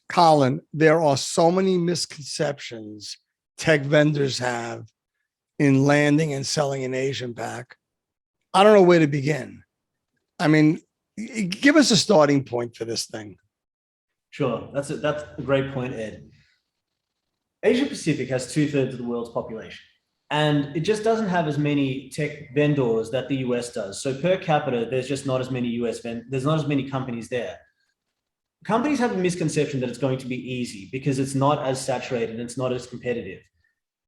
Colin, there are so many misconceptions tech vendors have in landing and selling an Asian pack. I don't know where to begin. I mean, give us a starting point for this thing. Sure, that's a great point, Ed. Asia Pacific has 2/3 of the world's population, and it just doesn't have as many tech vendors that the US does. So per capita, there's just not as many there's not as many companies there. Companies have a misconception that it's going to be easy because it's not as saturated and it's not as competitive.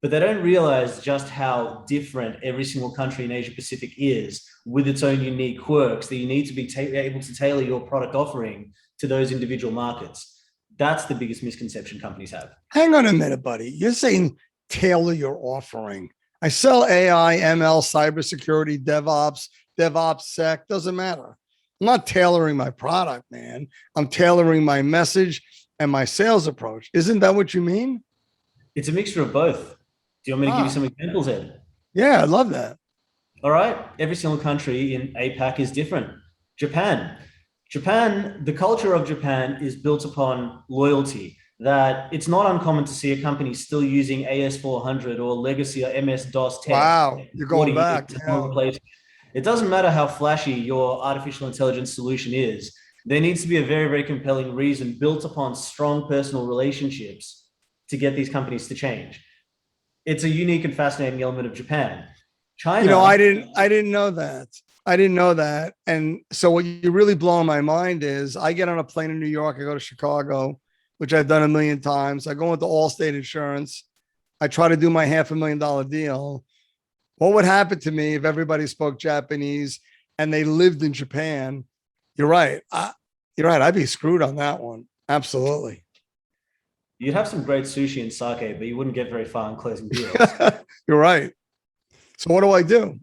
But they don't realize just how different every single country in Asia Pacific is with its own unique quirks that you need to be able to tailor your product offering to those individual markets. That's the biggest misconception companies have. Hang on a minute, buddy. You're saying tailor your offering. I sell AI, ML, cybersecurity, DevOps, Sec, doesn't matter. I'm not tailoring my product, man. I'm tailoring my message and my sales approach. Isn't that what you mean? It's a mixture of both. Do you want me to give you some examples, Ed? Yeah, I love that. All right. Every single country in APAC is different. Japan, the culture of Japan is built upon loyalty, that it's not uncommon to see a company still using AS400 or legacy or MS-DOS tech. Wow, you're going back. It doesn't matter how flashy your artificial intelligence solution is. There needs to be a very, very compelling reason built upon strong personal relationships to get these companies to change. It's a unique and fascinating element of Japan. China. I didn't know that. I didn't know that. And so what you're really blowing my mind is I get on a plane in New York, I go to Chicago, which I've done 1,000,000 times. I go into Allstate Insurance. I try to do my $500,000 deal. What would happen to me if everybody spoke Japanese and they lived in Japan? You're right. You're right. I'd be screwed on that one. Absolutely. You'd have some great sushi and sake, but you wouldn't get very far in closing deals. You're right. So what do I do?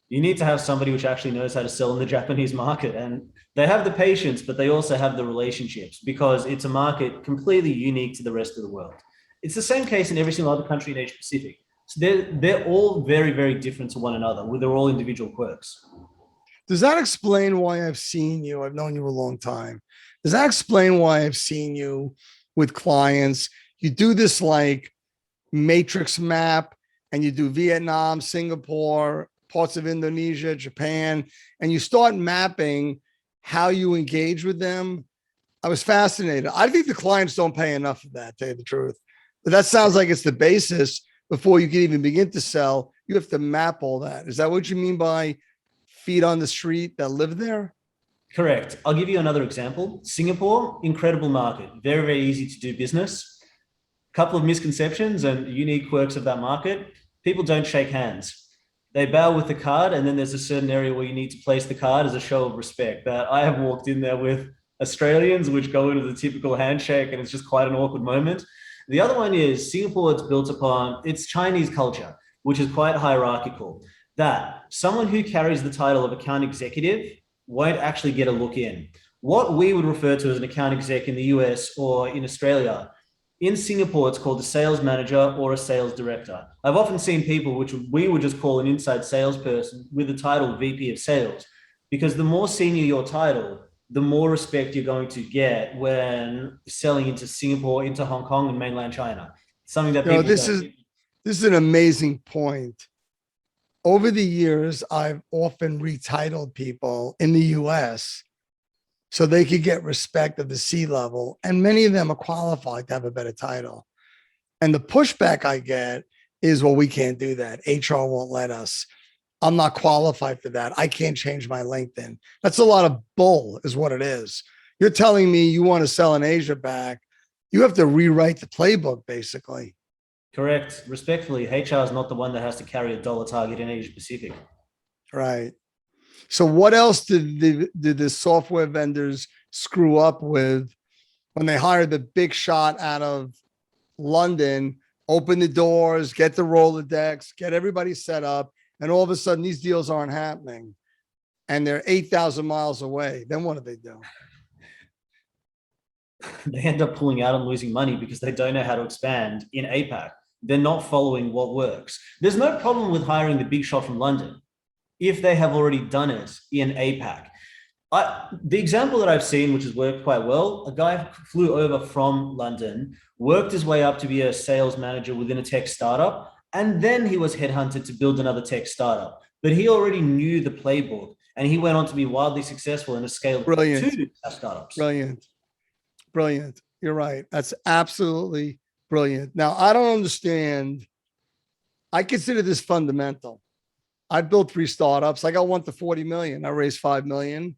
You need to have somebody which actually knows how to sell in the Japanese market. And they have the patience, but they also have the relationships because it's a market completely unique to the rest of the world. It's the same case in every single other country in Asia Pacific. So they're all very, very different to one another, with their all individual quirks. Does that explain why I've seen you? I've known you a long time. Does that explain why I've seen you with clients? You do this like matrix map and you do Vietnam, Singapore, parts of Indonesia, Japan, and you start mapping how you engage with them. I was fascinated. I think the clients don't pay enough of that, to tell you the truth. But that sounds like it's the basis before you can even begin to sell. You have to map all that. Is that what you mean by feet on the street that live there? Correct. I'll give you another example. Singapore, incredible market, very, very easy to do business. Couple of misconceptions and unique quirks of that market. People don't shake hands. They bow with the card, and then there's a certain area where you need to place the card as a show of respect. That I have walked in there with Australians, which go into the typical handshake, and it's just quite an awkward moment. The other one is Singapore. It's built upon its Chinese culture, which is quite hierarchical. That someone who carries the title of account executive won't actually get a look in. What we would refer to as an account exec in the US or in Australia, in Singapore, it's called a sales manager or a sales director. I've often seen people which we would just call an inside salesperson with the title VP of sales, because the more senior your title, the more respect you're going to get when selling into Singapore, into Hong Kong and mainland China. Something that people this is an amazing point. Over the years, I've often retitled people in the US so they could get respect at the C-level. And many of them are qualified to have a better title. And the pushback I get is, well, we can't do that. HR won't let us. I'm not qualified for that. I can't change my LinkedIn. That's a lot of bull is what it is. You're telling me you want to sell an AsiaPac. You have to rewrite the playbook, basically. Correct. Respectfully, HR is not the one that has to carry a dollar target in Asia Pacific. Right. So what else did the software vendors screw up with when they hired the big shot out of London, open the doors, get the Rolodex, get everybody set up, and all of a sudden these deals aren't happening and they're 8,000 miles away? Then what do they do? They end up pulling out and losing money because they don't know how to expand in APAC. They're not following what works. There's no problem with hiring the big shot from London if they have already done it in APAC. The example that I've seen, which has worked quite well, a guy flew over from London, worked his way up to be a sales manager within a tech startup, and then he was headhunted to build another tech startup. But he already knew the playbook, and he went on to be wildly successful in a scale of Brilliant. 2 startups. Brilliant. Brilliant. You're right. That's absolutely brilliant. Now, I don't understand. I consider this fundamental. I built 3 startups. I got 1 to 40 million. I raised 5 million,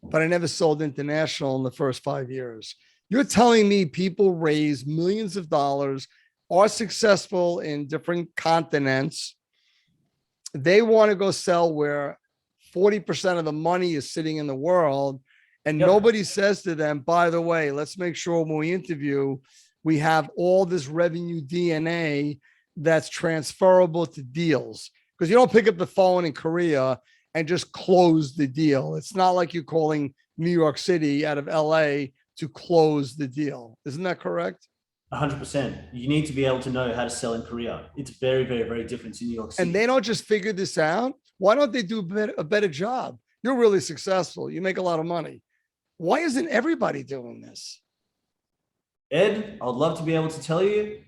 but I never sold international in the first 5 years. You're telling me people raise millions of dollars, are successful in different continents. They want to go sell where 40% of the money is sitting in the world. And Yep. nobody says to them, by the way, let's make sure when we interview, we have all this revenue DNA that's transferable to deals. Because you don't pick up the phone in Korea and just close the deal. It's not like you're calling New York City out of LA to close the deal. Isn't that correct? 100%. You need to be able to know how to sell in Korea. It's very, very, very different to New York City. And they don't just figure this out. Why don't they do a better job? You're really successful. You make a lot of money. Why isn't everybody doing this? Ed, I'd love to be able to tell you,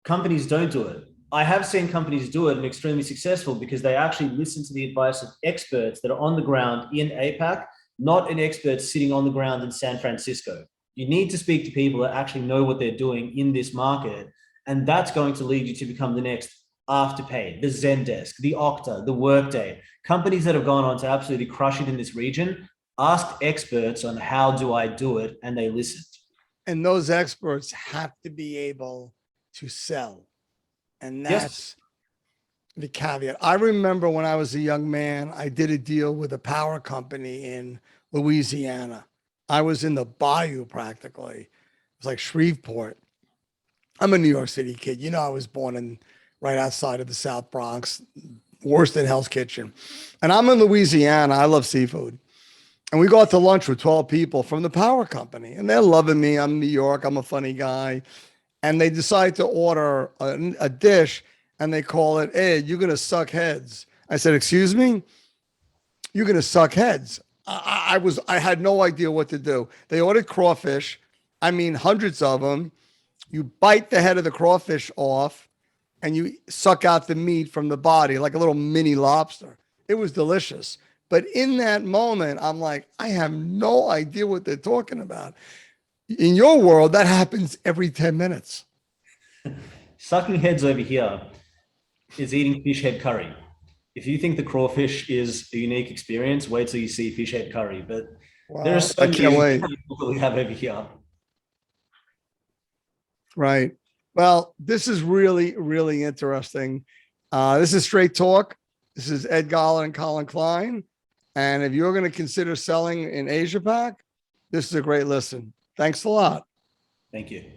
companies don't do it. I have seen companies do it and extremely successful because they actually listen to the advice of experts that are on the ground in APAC, not an expert sitting on the ground in San Francisco. You need to speak to people that actually know what they're doing in this market. And that's going to lead you to become the next Afterpay, the Zendesk, the Okta, the Workday, companies that have gone on to absolutely crush it in this region, asked experts on how do I do it, and they listened. And those experts have to be able to sell. And that's the caveat. I remember when I was a young man, I did a deal with a power company in Louisiana. I was in the bayou practically. It was like Shreveport. I'm a New York City kid. You know, I was born in right outside of the South Bronx, worse than Hell's Kitchen. And I'm in Louisiana. I love seafood. And we go out to lunch with 12 people from the power company. And they're loving me. I'm New York. I'm a funny guy. And they decide to order a dish and they call it, hey, you're going to suck heads. I said, excuse me? You're going to suck heads. I had no idea what to do. They ordered crawfish. I mean, hundreds of them. You bite the head of the crawfish off and you suck out the meat from the body like a little mini lobster. It was delicious. But in that moment, I'm like, I have no idea what they're talking about. In your world, that happens every 10 minutes. Sucking heads over here is eating fish head curry. If you think the crawfish is a unique experience, wait till you see fish head curry. But wow, there are so many people that we have over here. Right. Well, this is really, really interesting. This is Straight Talk. This is Ed Golod and Colin Kleine. And if you're going to consider selling in AsiaPac, this is a great listen. Thanks a lot. Thank you.